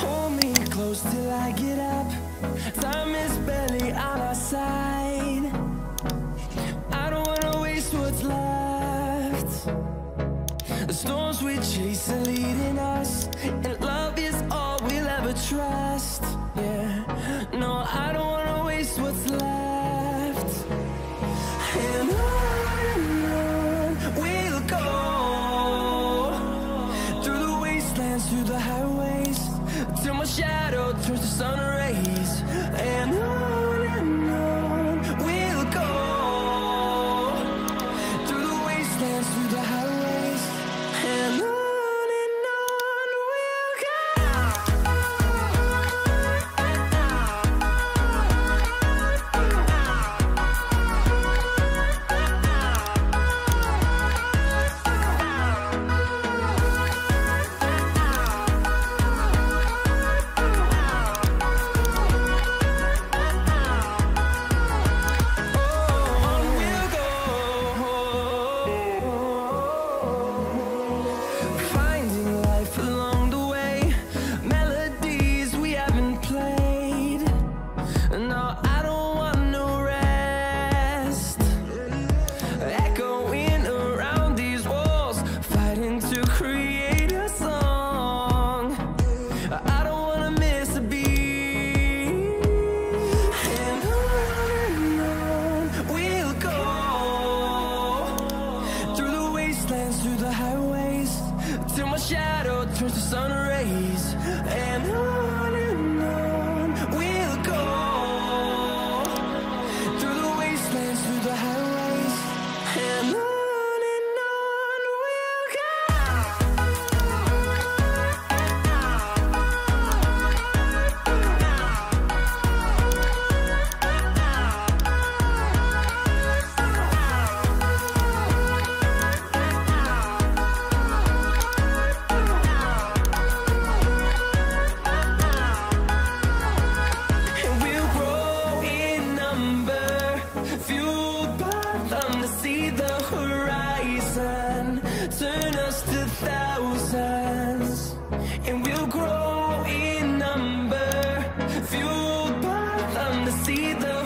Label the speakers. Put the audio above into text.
Speaker 1: Hold me close till I get up. Time is barely on our side. I don't wanna waste what's left. The storms we chase are leading us, and love is all we'll ever trust. Yeah, no, I don't wanna waste what's left. And on we'll go, through the wastelands, through the highways, till my shadow turns to sun rays. And on we'll go, through the wastelands, through the highways, and on we'll go. Through the highways, till my shadow turns to sun rays. And on we'll go, through the wastelands, through the highways, and on we'll go. Turn us to thousands, and we'll grow in number, fueled by them to see the